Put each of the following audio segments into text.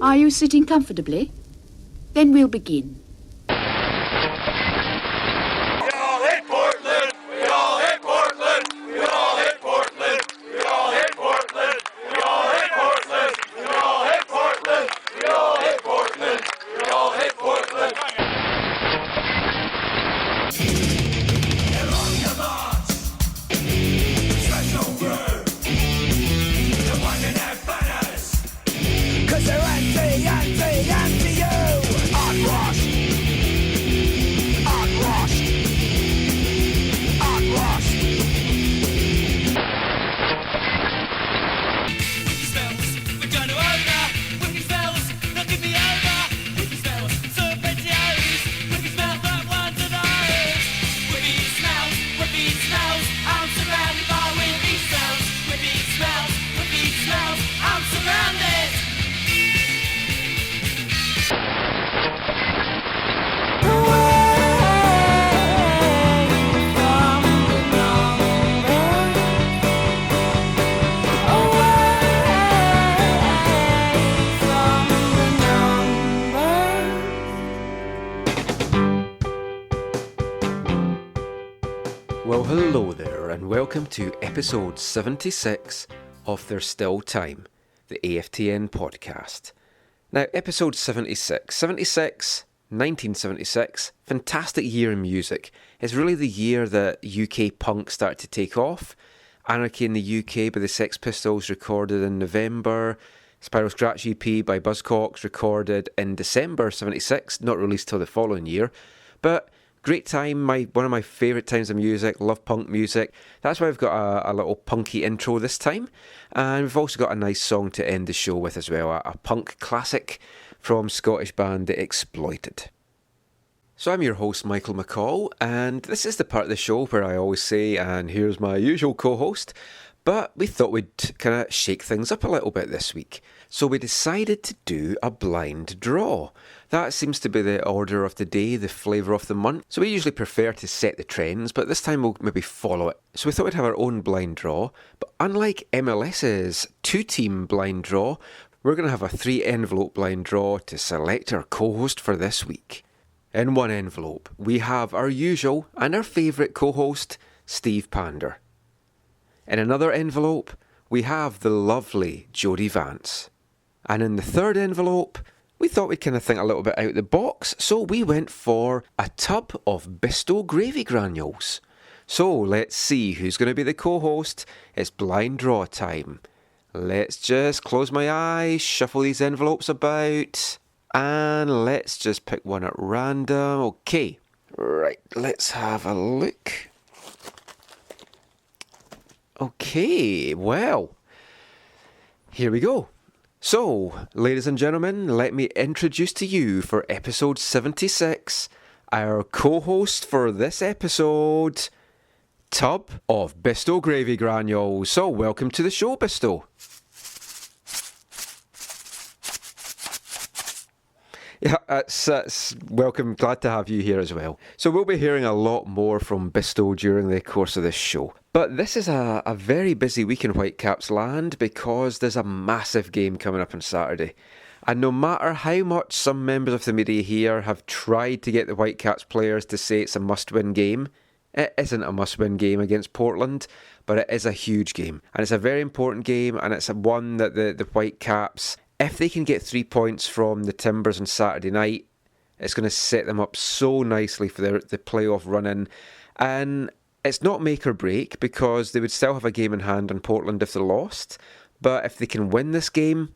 Are you sitting comfortably? Then we'll begin. Well, hello there, and welcome to episode 76 of There's Still Time, the AFTN podcast. Now, episode 76, 1976, fantastic year in music. It's really the year that UK punk started to take off. Anarchy in the UK by the Sex Pistols recorded in November. Spiral Scratch EP by Buzzcocks recorded in December 76, not released till the following year. But great time, one of my favourite times of music, love punk music. That's why we've got a little punky intro this time. And we've also got a nice song to end the show with as well, a punk classic from Scottish band The Exploited. So I'm your host, Michael McCall, and this is the part of the show where I always say, and here's my usual co-host, but we thought we'd kind of shake things up a little bit this week. So we decided to do a blind draw. That seems to be the order of the day, the flavour of the month. So we usually prefer to set the trends, but this time we'll maybe follow it. So we thought we'd have our own blind draw, but unlike MLS's two-team blind draw, we're going to have a 3-envelope blind draw to select our co-host for this week. In one envelope, we have our usual and our favourite co-host, Steve Pander. In another envelope, we have the lovely Jodie Vance. And in the third envelope, we thought we'd kind of think a little bit out the box, so we went for a tub of Bisto gravy granules. So let's see who's going to be the co-host. It's blind draw time. Let's just close my eyes, shuffle these envelopes about, and let's just pick one at random. Okay, right, let's have a look. Okay, well, here we go. So, ladies and gentlemen, let me introduce to you for episode 76, our co-host for this episode, Tub of Bisto Gravy Granules. So, welcome to the show, Bisto. Yeah, it's welcome. Glad to have you here as well. So we'll be hearing a lot more from Bisto during the course of this show. But this is a very busy week in Whitecaps land because there's a massive game coming up on Saturday. And no matter how much some members of the media here have tried to get the Whitecaps players to say it's a must-win game, it isn't a must-win game against Portland, but it is a huge game. And it's a very important game, and it's one that the Whitecaps, if they can get 3 points from the Timbers on Saturday night, it's going to set them up so nicely for the playoff run-in. And it's not make or break because they would still have a game in hand on Portland if they lost. But if they can win this game,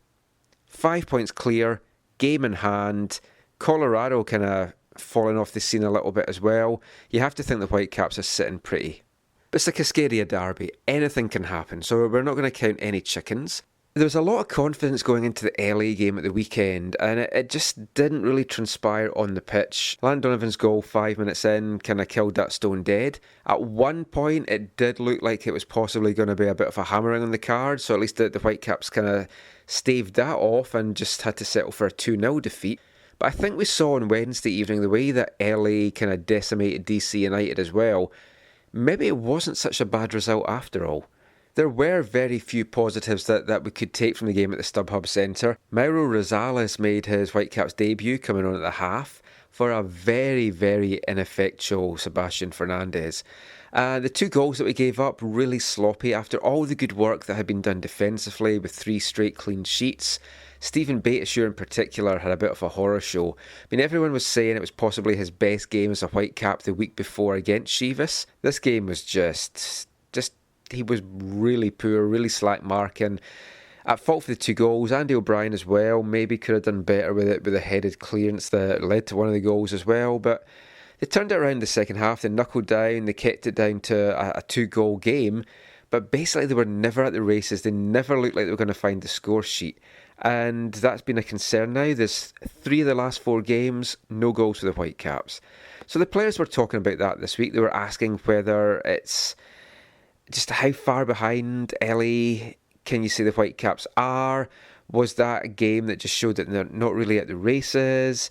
5 points clear, game in hand. Colorado kind of falling off the scene a little bit as well. You have to think the Whitecaps are sitting pretty. But it's the Cascadia Derby. Anything can happen. So we're not going to count any chickens. There was a lot of confidence going into the LA game at the weekend, and it just didn't really transpire on the pitch. Lan Donovan's goal 5 minutes in kind of killed that stone dead. At one point, it did look like it was possibly going to be a bit of a hammering on the card, so at least the Whitecaps kind of staved that off and just had to settle for a 2-0 defeat. But I think we saw on Wednesday evening the way that LA kind of decimated DC United as well. Maybe it wasn't such a bad result after all. There were very few positives that we could take from the game at the StubHub Centre. Mauro Rosales made his Whitecaps debut coming on at the half for a very, very ineffectual Sebastian Fernandes. The 2 goals that we gave up, really sloppy after all the good work that had been done defensively with 3 straight clean sheets. Stephen Beitashour in particular had a bit of a horror show. I mean, everyone was saying it was possibly his best game as a Whitecap the week before against Chivas. This game was just he was really poor, really slack marking. At fault for the 2 goals. Andy O'Brien as well maybe could have done better with it, with a headed clearance that led to one of the goals as well. But they turned it around the second half. They knuckled down. They kept it down to a 2-goal game. But basically they were never at the races. They never looked like they were going to find the score sheet. And that's been a concern now. There's 3 of the last 4 games, no goals for the Whitecaps. So the players were talking about that this week. They were asking whether it's just how far behind LA can you say the Whitecaps are? Was that a game that just showed that they're not really at the races?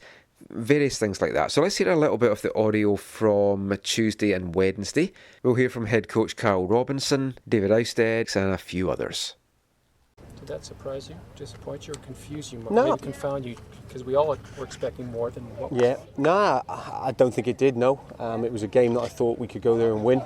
Various things like that. So let's hear a little bit of the audio from Tuesday and Wednesday. We'll hear from head coach Carl Robinson, David Ousted, and a few others. Did that surprise you, disappoint you, or confuse you? No. Maybe confound you? Because we all were expecting more than what we No, I don't think it did, no. It was a game that I thought we could go there and win,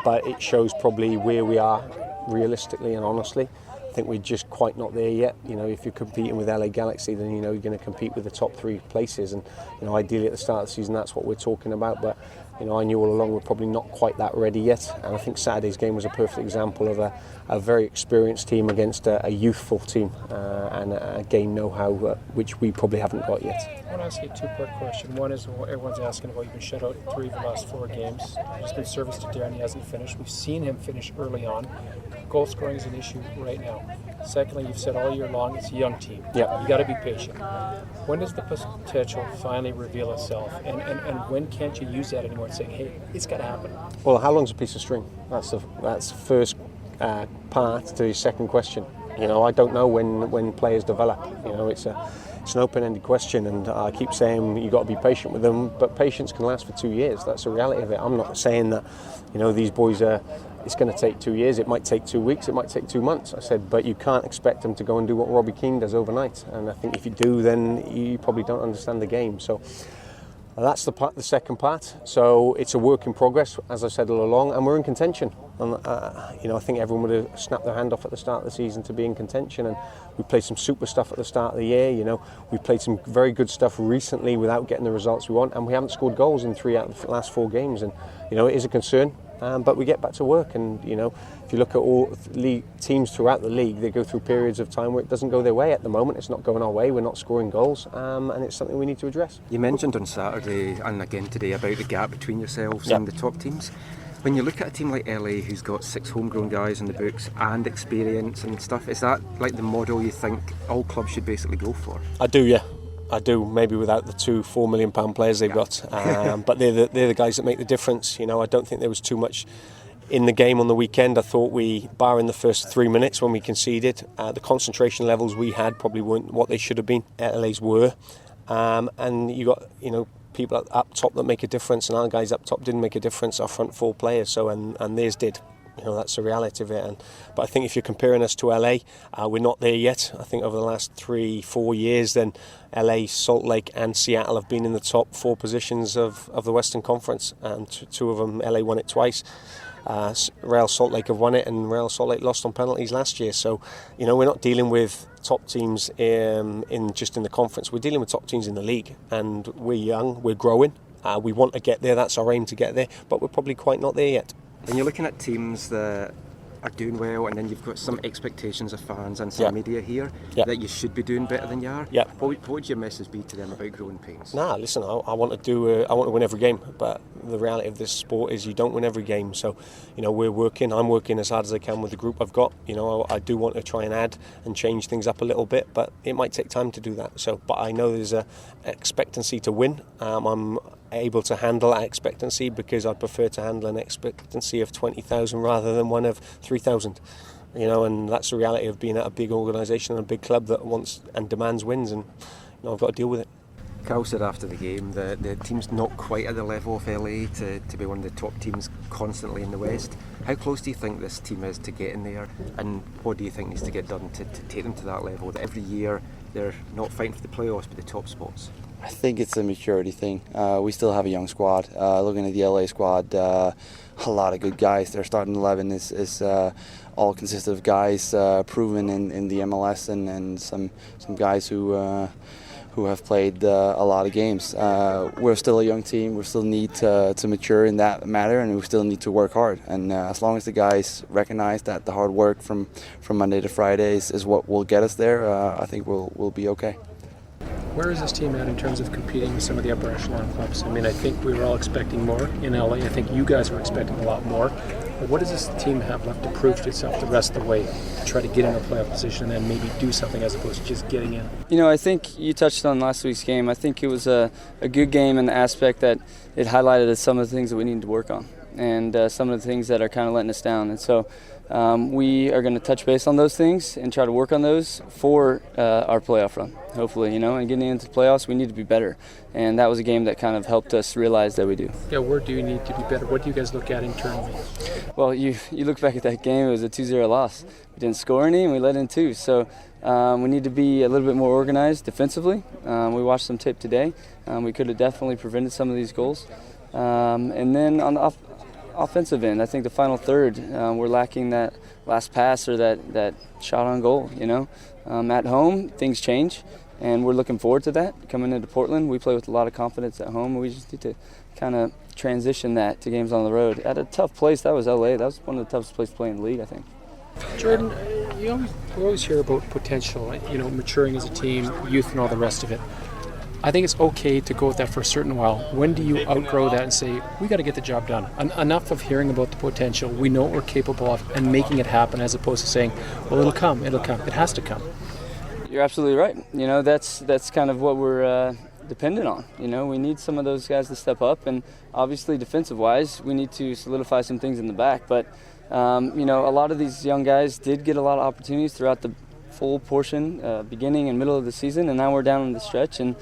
but it shows probably where we are realistically and honestly. I think we're just quite not there yet. You know, if you're competing with LA Galaxy, then you know you're going to compete with the top 3 places, and you know ideally at the start of the season that's what we're talking about. But you know, I knew all along we're probably not quite that ready yet, and I think Saturday's game was a perfect example of a very experienced team against a youthful team, and a game know-how which we probably haven't got yet. I want to ask you a 2-part question. One is what everyone's asking about. You've been shut out in 3 of the last 4 games. There's been service to Darren. He hasn't finished. We've seen him finish early on. Goal scoring is an issue right now. Secondly, you've said all year long it's a young team. Yeah. You got to be patient. When does the potential finally reveal itself? And when can't you use that anymore and say, hey, it's got to happen? Well, how long's a piece of string? That's the first part to your second question. You know, I don't know when players develop. You know, it's an open-ended question, and I keep saying you've got to be patient with them, but patience can last for 2 years. That's the reality of it. I'm not saying that, you know, these boys it's going to take 2 years. It might take 2 weeks. It might take 2 months. I said, but you can't expect them to go and do what Robbie Keane does overnight. And I think if you do, then you probably don't understand the game. So that's the second part. So it's a work in progress, as I said all along, and we're in contention. And you know, I think everyone would have snapped their hand off at the start of the season to be in contention. And we played some super stuff at the start of the year. You know, we played some very good stuff recently without getting the results we want, and we haven't scored goals in 3 out of the last 4 games. And you know, it is a concern. But we get back to work, and you know, if you look at all teams throughout the league, they go through periods of time where it doesn't go their way. At the moment, it's not going our way. We're not scoring goals, and it's something we need to address. You mentioned on Saturday and again today about the gap between yourselves and the top teams. When you look at a team like LA, who's got 6 homegrown guys in the books and experience and stuff, is that like the model you think all clubs should basically go for? I do, yeah. I do, maybe without the 2 £4 million players they've got, but they're the guys that make the difference. You know, I don't think there was too much in the game on the weekend. I thought we, barring the first 3 minutes when we conceded, the concentration levels we had probably weren't what they should have been. LA's were, and you got, you know, people up top that make a difference, and our guys up top didn't make a difference. Our front 4 players, so and theirs did. You know, that's the reality of it. But I think if you're comparing us to LA, we're not there yet. I think over the last 3-4 years, then LA, Salt Lake and Seattle have been in the top 4 positions of the Western Conference. And 2 of them, LA won it twice. Real Salt Lake have won it, and Real Salt Lake lost on penalties last year. So, you know, we're not dealing with top teams in the conference. We're dealing with top teams in the league. And we're young, we're growing. We want to get there. That's our aim, to get there. But we're probably quite not there yet. When you're looking at teams that are doing well, and then you've got some expectations of fans and some media here that you should be doing better than you are. What would your message be to them about growing pains? Nah, listen, I want to win every game, but the reality of this sport is you don't win every game. So, you know, I'm working as hard as I can with the group I've got. You know, I do want to try and add and change things up a little bit, but it might take time to do that. So, but I know there's a expectancy to win. I'm able to handle that expectancy because I'd prefer to handle an expectancy of 20,000 rather than one of 3,000. You know, and that's the reality of being at a big organisation and a big club that wants and demands wins, and you know, I've got to deal with it. Carl said after the game that the team's not quite at the level of LA to be one of the top teams constantly in the West. How close do you think this team is to getting there, and what do you think needs to get done to take them to that level, that every year they're not fighting for the playoffs but the top spots? I think it's a maturity thing. We still have a young squad. Looking at the LA squad, a lot of good guys. Their starting 11 is all consisted of guys proven in the MLS and some guys who have played a lot of games. We're still a young team. We still need to mature in that matter, and we still need to work hard. And as long as the guys recognize that the hard work from Monday to Friday is what will get us there, I think we'll be okay. Where is this team at in terms of competing with some of the upper echelon clubs? I mean, I think we were all expecting more in LA. I think you guys were expecting a lot more. But what does this team have left to prove to itself the rest of the way to try to get in a playoff position and then maybe do something as opposed to just getting in? You know, I think you touched on last week's game. I think it was a good game in the aspect that it highlighted some of the things that we need to work on and some of the things that are kind of letting us down. And so we are going to touch base on those things and try to work on those for our playoff run, hopefully, you know, and getting into the playoffs, we need to be better. And that was a game that kind of helped us realize that we do. Yeah, where do you need to be better? What do you guys look at internally? Well, you look back at that game, it was a 2-0 loss. We didn't score any and we let in 2. So we need to be a little bit more organized defensively. We watched some tape today. We could have definitely prevented some of these goals. And then on the offensive end, I think the final third, we're lacking that last pass or that shot on goal, you know. At home, things change, and we're looking forward to that. Coming into Portland, we play with a lot of confidence at home. We just need to kind of transition that to games on the road. At a tough place, that was LA. That was one of the toughest places to play in the league, I think. Jordan, we always hear about potential, you know, maturing as a team, youth and all the rest of it. I think it's okay to go with that for a certain while. When do you outgrow that and say, we got to get the job done? Enough of hearing about the potential, we know what we're capable of, and making it happen, as opposed to saying, well, it'll come, it has to come. You're absolutely right. You know, that's kind of what we're dependent on. You know, we need some of those guys to step up, and obviously defensive-wise, we need to solidify some things in the back. But, you know, a lot of these young guys did get a lot of opportunities throughout the full portion, beginning and middle of the season, and now we're down in the stretch, and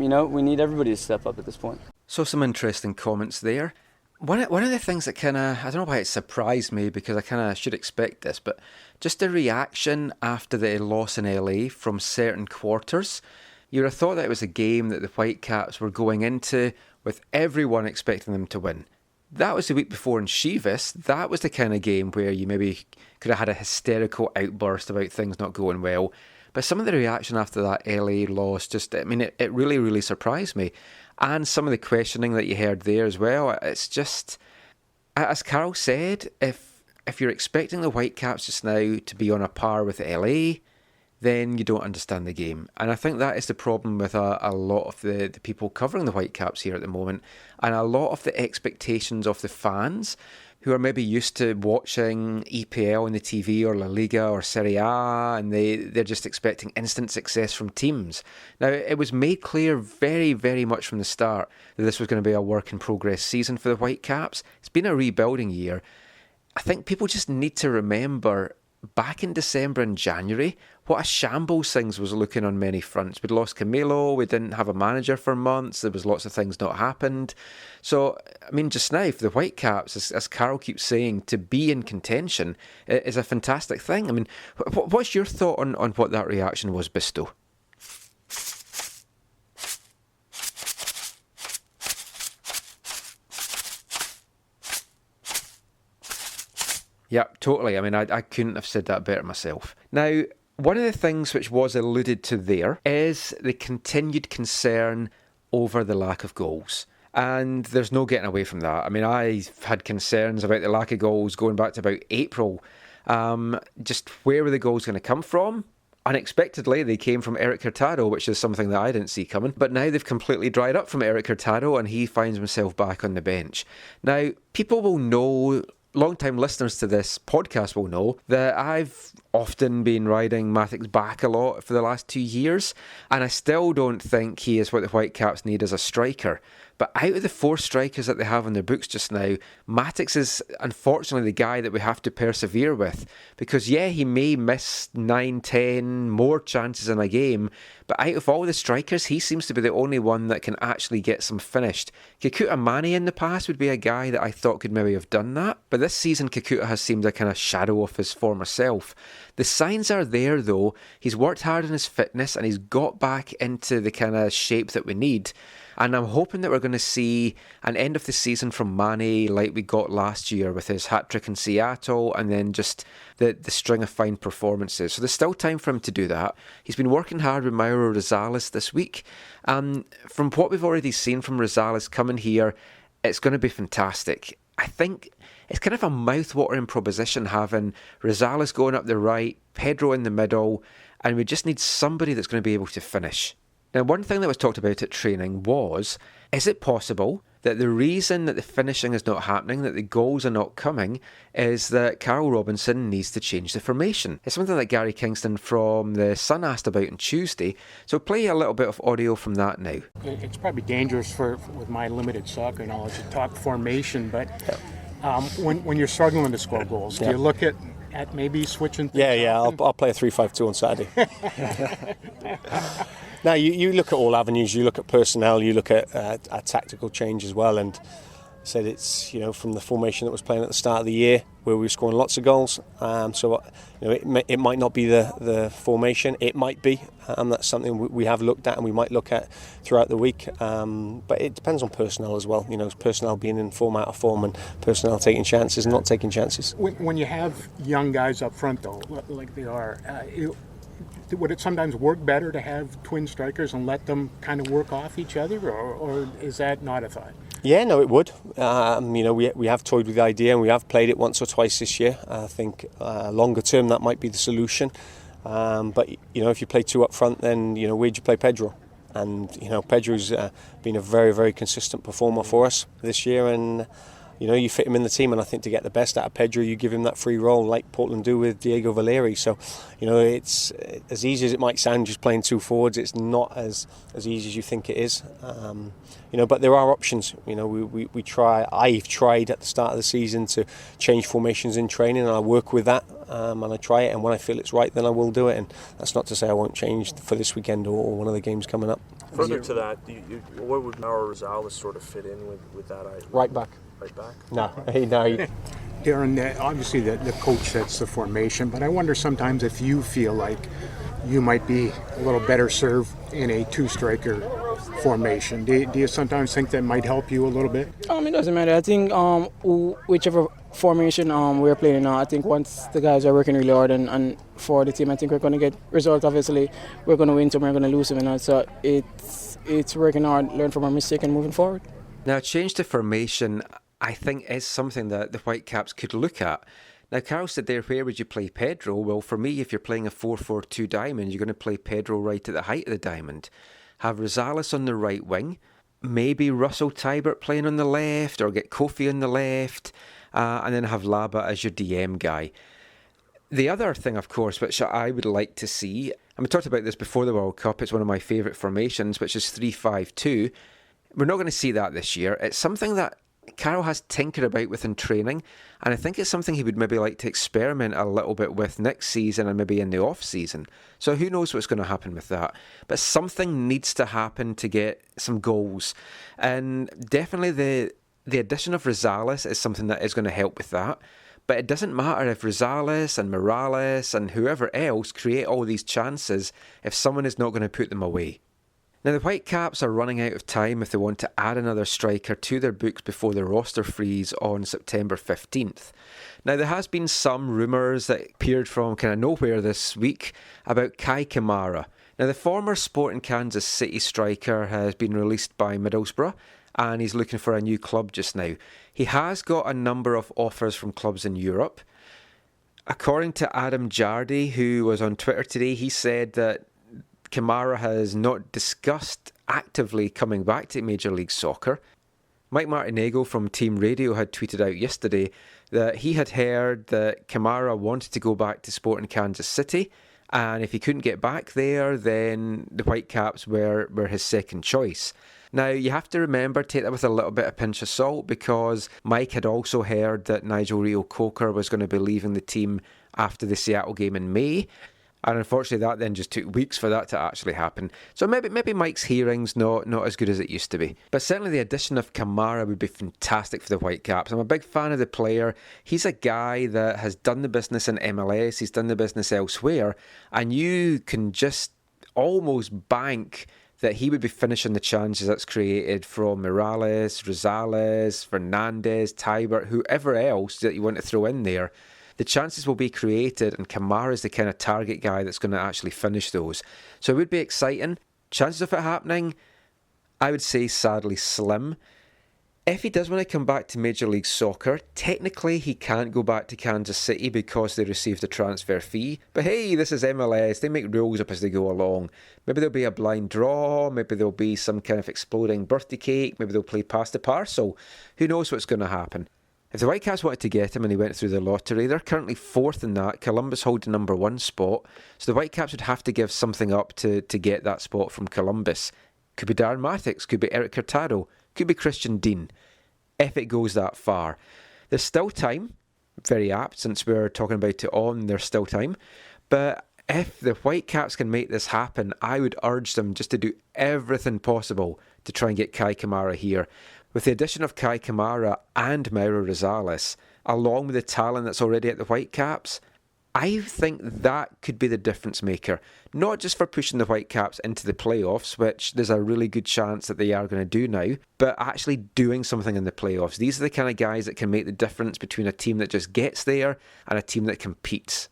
you know, we need everybody to step up at this point. So some interesting comments there. One of the things that kind of, I don't know why it surprised me, because I kind of should expect this, but just the reaction after the loss in LA from certain quarters. You would have thought that it was a game that the Whitecaps were going into with everyone expecting them to win. That was the week before in Chivas. That was the kind of game where you maybe could have had a hysterical outburst about things not going well. But some of the reaction after that LA loss, just, I mean, it really, really surprised me. And some of the questioning that you heard there as well. It's just, as Carol said, if you're expecting the Whitecaps just now to be on a par with LA, then you don't understand the game. And I think that is the problem with a lot of the people covering the Whitecaps here at the moment, and a lot of the expectations of the fans who are maybe used to watching EPL on the TV or La Liga or Serie A, and they're just expecting instant success from teams. Now, it was made clear very, very much from the start that this was going to be a work-in-progress season for the Whitecaps. It's been a rebuilding year. I think people just need to remember back in December and January, what a shambles things was looking on many fronts. We'd lost Camilo, we didn't have a manager for months, there was lots of things not happened. So, I mean, just now, for the Whitecaps, as Carol keeps saying, to be in contention is a fantastic thing. I mean, what's your thought on what that reaction was, Bisto? Yeah, totally. I mean, I couldn't have said that better myself. Now, one of the things which was alluded to there is the continued concern over the lack of goals. And there's no getting away from that. I mean, I've had concerns about the lack of goals going back to about April. Just where were the goals going to come from? Unexpectedly, they came from Eric Hurtado, which is something that I didn't see coming. But now they've completely dried up from Eric Hurtado, and he finds himself back on the bench. Now, people will know, long-time listeners to this podcast will know, that I've often been riding Mattocks back a lot for the last 2 years, and I still don't think he is what the Whitecaps need as a striker. But out of the 4 strikers that they have on their books just now, Mattocks is unfortunately the guy that we have to persevere with. Because yeah, he may miss 9, 10 more chances in a game, but out of all the strikers, he seems to be the only one that can actually get some finished. Kekuta Manneh in the past would be a guy that I thought could maybe have done that. But this season, Kekuta has seemed a kind of shadow of his former self. The signs are there though. He's worked hard on his fitness and he's got back into the kind of shape that we need. And I'm hoping that we're going to see an end of the season from Manneh like we got last year with his hat-trick in Seattle and then just the string of fine performances. So there's still time for him to do that. He's been working hard with Mauro Rosales this week. From what we've already seen from Rosales coming here, it's going to be fantastic. I think it's kind of a mouth-watering proposition having Rosales going up the right, Pedro in the middle, and we just need somebody that's going to be able to finish. Now, one thing that was talked about at training was, is it possible that the reason that the finishing is not happening, that the goals are not coming, is that Carl Robinson needs to change the formation? It's something that Gary Kingston from The Sun asked about on Tuesday, so play a little bit of audio from that now. It's probably dangerous with my limited soccer knowledge to talk formation, but when you're struggling to score goals, do you look at maybe switching things up? I'll play a 3-5-2 on Saturday. Now, you look at all avenues, you look at personnel, you look at a tactical change as well, and said it's, from the formation that was playing at the start of the year where we were scoring lots of goals. It might not be the formation, it might be. That's something we have looked at and we might look at throughout the week. But it depends on personnel as well. Personnel being in form, out of form, and personnel taking chances and not taking chances. When you have young guys up front, though, like they are, would it sometimes work better to have twin strikers and let them kind of work off each other, or is that not a thought? Yeah, no, it would. We have toyed with the idea and we have played it once or twice this year. I think longer term that might be the solution. But if you play 2 up front, then where'd you play Pedro? And Pedro's been a very, very consistent performer for us this year, and you fit him in the team, and I think to get the best out of Pedro, you give him that free role like Portland do with Diego Valeri. So, it's as easy as it might sound just playing 2 forwards. It's not as easy as you think it is. But there are options. We try. I've tried at the start of the season to change formations in training, and I work with that, and I try it. And when I feel it's right, then I will do it. And that's not to say I won't change for this weekend or one of the games coming up. Further to that, where would Mauro Rosales sort of fit in with that idea? Right back. Right back? No. Darren, obviously the coach sets the formation, but I wonder sometimes if you feel like you might be a little better served in a 2-striker formation. Do you sometimes think that might help you a little bit? It doesn't matter. I think whichever formation we're playing now, I think once the guys are working really hard and for the team, I think we're going to get results. Obviously, we're going to win some, we're going to lose some, so it's working hard, learn from our mistake and moving forward. Now, change to formation, I think, is something that the Whitecaps could look at. Now, Carl said there, where would you play Pedro? Well, for me, if you're playing a 4-4-2 diamond, you're going to play Pedro right at the height of the diamond. Have Rosales on the right wing, maybe Russell Tybert playing on the left, or get Kofi on the left, and then have Laba as your DM guy. The other thing, of course, which I would like to see, and we talked about this before the World Cup, it's one of my favourite formations, which is 3-5-2. We're not going to see that this year. It's something that Carroll has tinkered about with in training, and I think it's something he would maybe like to experiment a little bit with next season and maybe in the off-season. So who knows what's going to happen with that. But something needs to happen to get some goals. And definitely the addition of Rosales is something that is going to help with that. But it doesn't matter if Rosales and Morales and whoever else create all these chances if someone is not going to put them away. Now, the Whitecaps are running out of time if they want to add another striker to their books before the roster freeze on September 15th. Now, there has been some rumours that appeared from kind of nowhere this week about Kei Kamara. Now, the former Sporting Kansas City striker has been released by Middlesbrough, and he's looking for a new club just now. He has got a number of offers from clubs in Europe. According to Adam Jardy, who was on Twitter today, he said that Kamara has not discussed actively coming back to Major League Soccer. Mike Martinego from Team Radio had tweeted out yesterday that he had heard that Kamara wanted to go back to Sporting Kansas City, and if he couldn't get back there, then the Whitecaps were his second choice. Now, you have to remember, take that with a little bit of pinch of salt, because Mike had also heard that Nigel Rio-Coker was going to be leaving the team after the Seattle game in May. And unfortunately, that then just took weeks for that to actually happen. So maybe Mike's hearing's not as good as it used to be. But certainly the addition of Kamara would be fantastic for the Whitecaps. I'm a big fan of the player. He's a guy that has done the business in MLS. He's done the business elsewhere. And you can just almost bank that he would be finishing the chances that's created from Morales, Rosales, Fernandez, Tybert, whoever else that you want to throw in there. The chances will be created, and Kamara is the kind of target guy that's going to actually finish those. So it would be exciting. Chances of it happening, I would say sadly slim. If he does want to come back to Major League Soccer, technically he can't go back to Kansas City because they received a transfer fee. But hey, this is MLS, they make rules up as they go along. Maybe there'll be a blind draw, maybe there'll be some kind of exploding birthday cake, maybe they'll play pass the parcel. Who knows what's going to happen? If the Whitecaps wanted to get him and he went through the lottery, they're currently 4th in that. Columbus hold the number 1 spot. So the Whitecaps would have to give something up to get that spot from Columbus. Could be Darren Mattocks, could be Eric Hurtado, could be Christian Dean, if it goes that far. There's still time, very apt since we're talking about it on, there's still time. But if the Whitecaps can make this happen, I would urge them just to do everything possible to try and get Kei Kamara here. With the addition of Kei Kamara and Mauro Rosales, along with the talent that's already at the Whitecaps, I think that could be the difference maker. Not just for pushing the Whitecaps into the playoffs, which there's a really good chance that they are going to do now, but actually doing something in the playoffs. These are the kind of guys that can make the difference between a team that just gets there and a team that competes.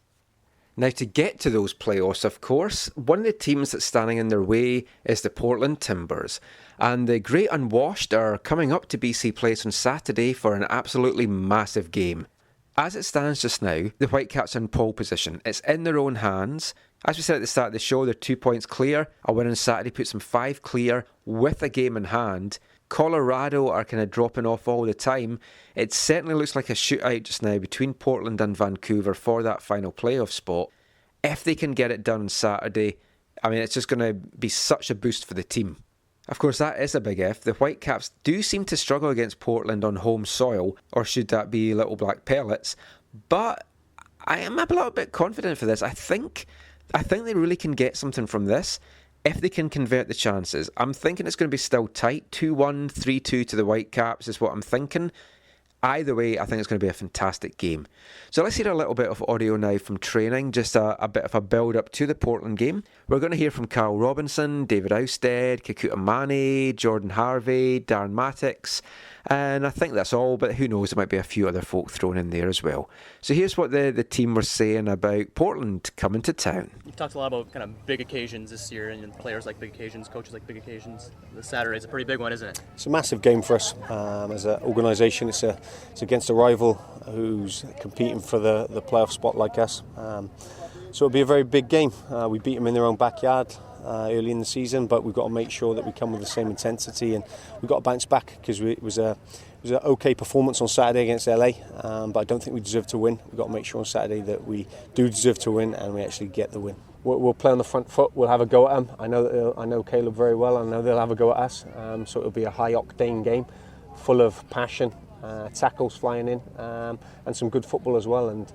Now, to get to those playoffs, of course, one of the teams that's standing in their way is the Portland Timbers. And the Great Unwashed are coming up to BC Place on Saturday for an absolutely massive game. As it stands just now, the Whitecaps are in pole position. It's in their own hands. As we said at the start of the show, they're 2 points clear. A win on Saturday puts them 5 clear with a game in hand. Colorado are kind of dropping off all the time. It certainly looks like a shootout just now between Portland and Vancouver for that final playoff spot. If they can get it done on Saturday, I mean, it's just going to be such a boost for the team. Of course, that is a big if. The Whitecaps do seem to struggle against Portland on home soil, or should that be Little Black Pellets? But I am a little bit confident for this. I think they really can get something from this if they can convert the chances. I'm thinking it's going to be still tight. 2-1, 3-2 to the Whitecaps is what I'm thinking. Either way, I think it's going to be a fantastic game. So let's hear a little bit of audio now from training, just a bit of a build-up to the Portland game. We're going to hear from Carl Robinson, David Ousted, Kekuta Manneh, Jordan Harvey, Darren Mattocks, and I think that's all, but who knows, there might be a few other folk thrown in there as well. So here's what the team were saying about Portland coming to town. You've talked a lot about kind of big occasions this year, and players like big occasions, coaches like big occasions. The Saturday's a pretty big one, isn't it? It's a massive game for us as an organisation. It's against a rival who's competing for the playoff spot like us. So it'll be a very big game. We beat them in their own backyard early in the season, but we've got to make sure that we come with the same intensity, and we've got to bounce back because it was an okay performance on Saturday against LA, but I don't think we deserve to win. We've got to make sure on Saturday that we do deserve to win and we actually get the win. We'll play on the front foot. We'll have a go at them. I know Caleb very well. I know they'll have a go at us. So it'll be a high octane game, full of passion, tackles flying in, and some good football as well. And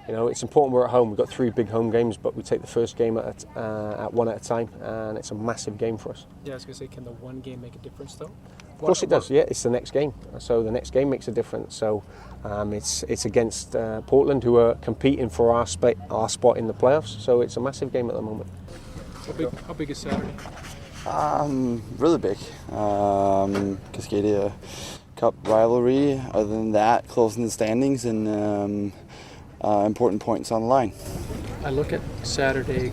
you know, it's important we're at home. We've got 3 big home games, but we take the first game at one at a time, and it's a massive game for us. Yeah, I was going to say, can the one game make a difference, though? Of course it does, yeah. It's the next game. So the next game makes a difference. So it's against Portland, who are competing for our spot in the playoffs. So it's a massive game at the moment. How big is Saturday? Really big. Cascadia Cup rivalry. Other than that, close in the standings and important points on the line. I look at Saturday,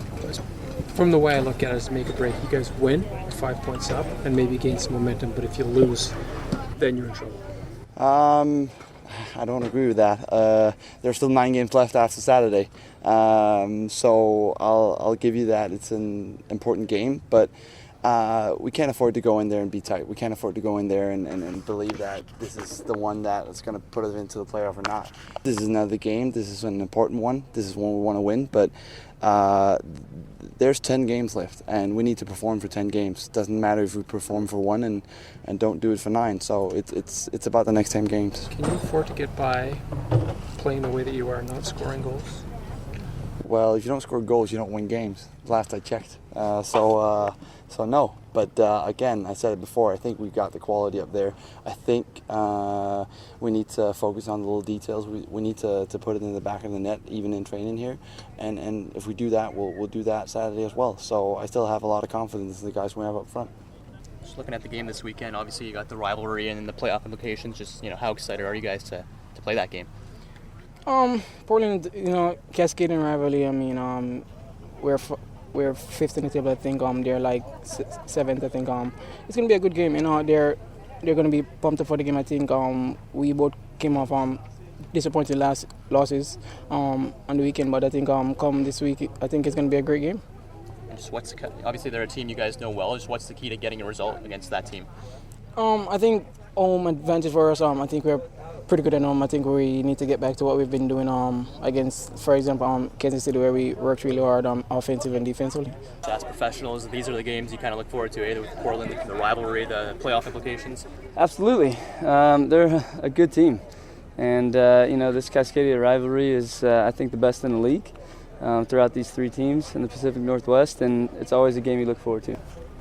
from the way I look at it, as make or break. You guys win, 5 points up, and maybe gain some momentum, but if you lose, then you're in trouble. I don't agree with that. There's still 9 games left after Saturday, so I'll give you that. It's an important game, but we can't afford to go in there and be tight. We can't afford to go in there and believe that this is the one that's going to put us into the playoff or not. This is another game. This is an important one. This is one we want to win. But there's 10 games left, and we need to perform for 10 games. Doesn't matter if we perform for 1 and don't do it for 9. So it's about the next 10 games. Can you afford to get by playing the way that you are, not scoring goals? Well, if you don't score goals, you don't win games. Last I checked. So no. But again, I said it before, I think we've got the quality up there. I think we need to focus on the little details. We need to put it in the back of the net, even in training here. And if we do that, we'll do that Saturday as well. So I still have a lot of confidence in the guys we have up front. Just looking at the game this weekend, obviously you got the rivalry and the playoff implications. Just, how excited are you guys to play that game? Portland, Cascadia rivalry. I mean, we're 5th in the table. I think they're like 7th. I think it's gonna be a good game. They're gonna be pumped up for the game. I think we both came off disappointing losses on the weekend, but I think come this week, I think it's gonna be a great game. And just obviously they're a team you guys know well. Just what's the key to getting a result against that team? I think home advantage for us. I think we're pretty good at home. I think we need to get back to what we've been doing against, for example, Kansas City, where we worked really hard offensively and defensively. So as professionals, these are the games you kind of look forward to, either with Portland, the rivalry, the playoff implications? Absolutely. They're a good team. And, this Cascadia rivalry is, I think, the best in the league throughout these 3 teams in the Pacific Northwest, and it's always a game you look forward to.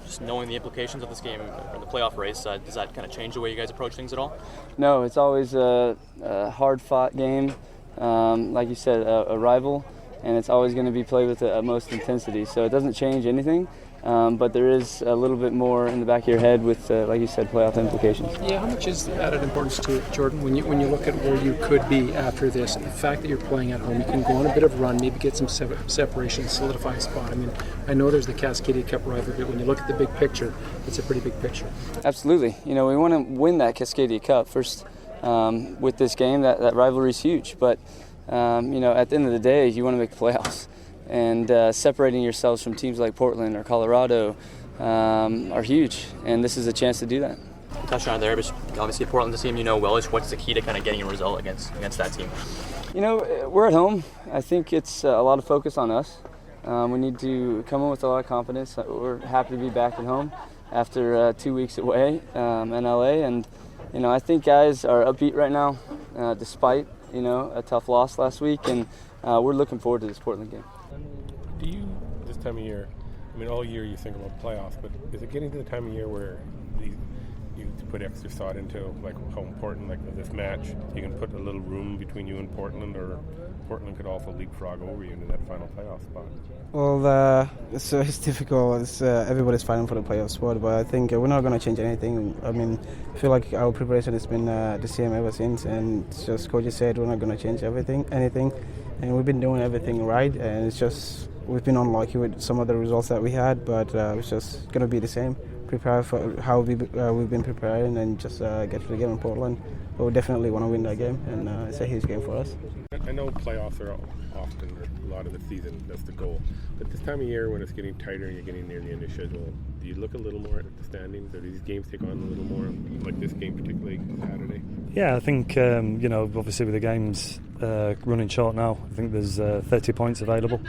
Just knowing the implications of this game or the playoff race, does that kind of change the way you guys approach things at all? No, it's always a hard-fought game. Like you said, a rival, and it's always going to be played with the utmost intensity. So it doesn't change anything, but there is a little bit more in the back of your head with, like you said, playoff implications. Yeah, how much is added importance to it, Jordan, when you look at where you could be after this? The fact that you're playing at home, you can go on a bit of run, maybe get some separation, solidify a spot. I mean, I know there's the Cascadia Cup rivalry, but when you look at the big picture, it's a pretty big picture. Absolutely. We want to win that Cascadia Cup first. With this game, that rivalry is huge. But, at the end of the day, you want to make the playoffs. And separating yourselves from teams like Portland or Colorado are huge. And this is a chance to do that. Touched on it there, but obviously Portland's a team you know well. What's the key to kind of getting a result against that team? We're at home. I think it's a lot of focus on us. We need to come in with a lot of confidence. We're happy to be back at home after 2 weeks away in LA. And, I think guys are upbeat right now, despite, a tough loss last week. And we're looking forward to this Portland game. Do you, this time of year, all year you think about playoffs, but is it getting to the time of year where you put extra thought into like how important, like with this match, you can put a little room between you and Portland, or Portland could also leapfrog over you into that final playoff spot? Well, it's difficult. Everybody's fighting for the playoff spot, but I think we're not going to change anything. I feel like our preparation has been the same ever since, and just coach said we're not going to change anything, and we've been doing everything right, and it's just we've been unlucky with some of the results that we had, but it's just going to be the same. Prepare for how we've been preparing, and just get to the game in Portland. But we definitely want to win that game, and it's a huge game for us. I know playoffs are often, or a lot of the season, that's the goal. But this time of year, when it's getting tighter and you're getting near the end of the schedule, do you look a little more at the standings, or do these games take on a little more, like this game particularly Saturday? Yeah, I think, obviously with the games running short now, I think there's 30 points available.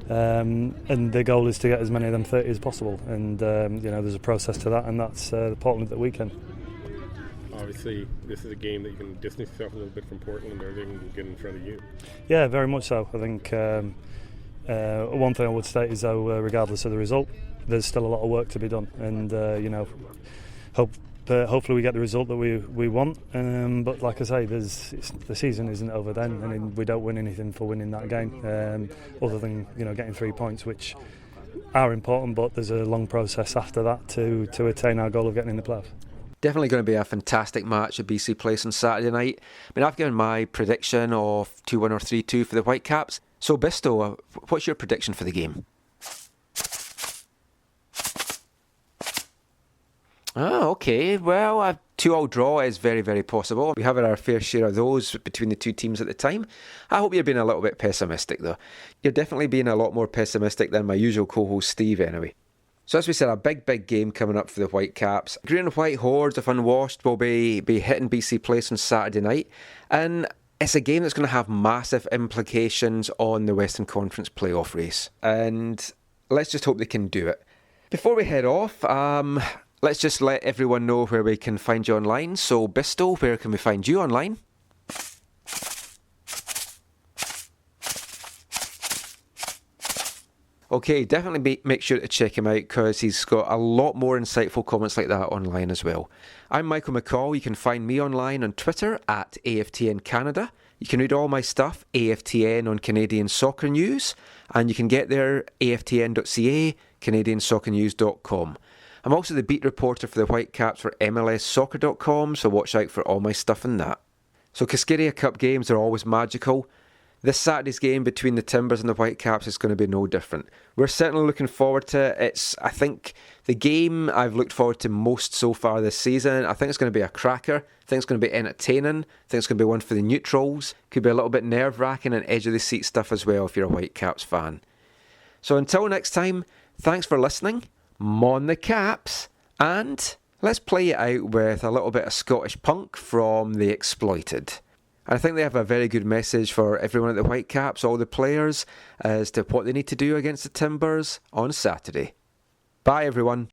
And the goal is to get as many of them 30 as possible. And, there's a process to that, and that's Portland at the weekend. Obviously, this is a game that you can distance yourself a little bit from Portland, or they can get in front of you. Yeah, very much so. I think one thing I would state is, though, regardless of the result, there's still a lot of work to be done. And, hopefully we get the result that we want. But like I say, the season isn't over then, and we don't win anything for winning that game, other than getting 3 points, which are important. But there's a long process after that to attain our goal of getting in the playoffs. Definitely going to be a fantastic match at BC Place on Saturday night. I've given my prediction of 2-1 or 3-2 for the Whitecaps. So, Bisto, what's your prediction for the game? Oh, okay. Well, a 2-2 draw is very, very possible. We have our fair share of those between the two teams at the time. I hope you're being a little bit pessimistic, though. You're definitely being a lot more pessimistic than my usual co-host Steve, anyway. So as we said, a big game coming up for the Whitecaps. Green and White Hordes of Unwashed will be hitting BC Place on Saturday night. And it's a game that's going to have massive implications on the Western Conference playoff race. And let's just hope they can do it. Before we head off, let's just let everyone know where we can find you online. So Bisto, where can we find you online? Okay, definitely make sure to check him out because he's got a lot more insightful comments like that online as well. I'm Michael McCall. You can find me online on Twitter at AFTN Canada. You can read all my stuff, AFTN, on Canadian Soccer News, and you can get there, aftn.ca, canadiansoccernews.com. I'm also the beat reporter for the Whitecaps for MLSsoccer.com, so watch out for all my stuff in that. So Cascadia Cup games are always magical. This Saturday's game between the Timbers and the Whitecaps is going to be no different. We're certainly looking forward to it. It's, I think, the game I've looked forward to most so far this season. I think it's going to be a cracker. I think it's going to be entertaining. I think it's going to be one for the neutrals. Could be a little bit nerve-wracking and edge-of-the-seat stuff as well if you're a Whitecaps fan. So until next time, thanks for listening. Mon the Caps. And let's play it out with a little bit of Scottish punk from The Exploited. I think they have a very good message for everyone at the Whitecaps, all the players, as to what they need to do against the Timbers on Saturday. Bye, everyone.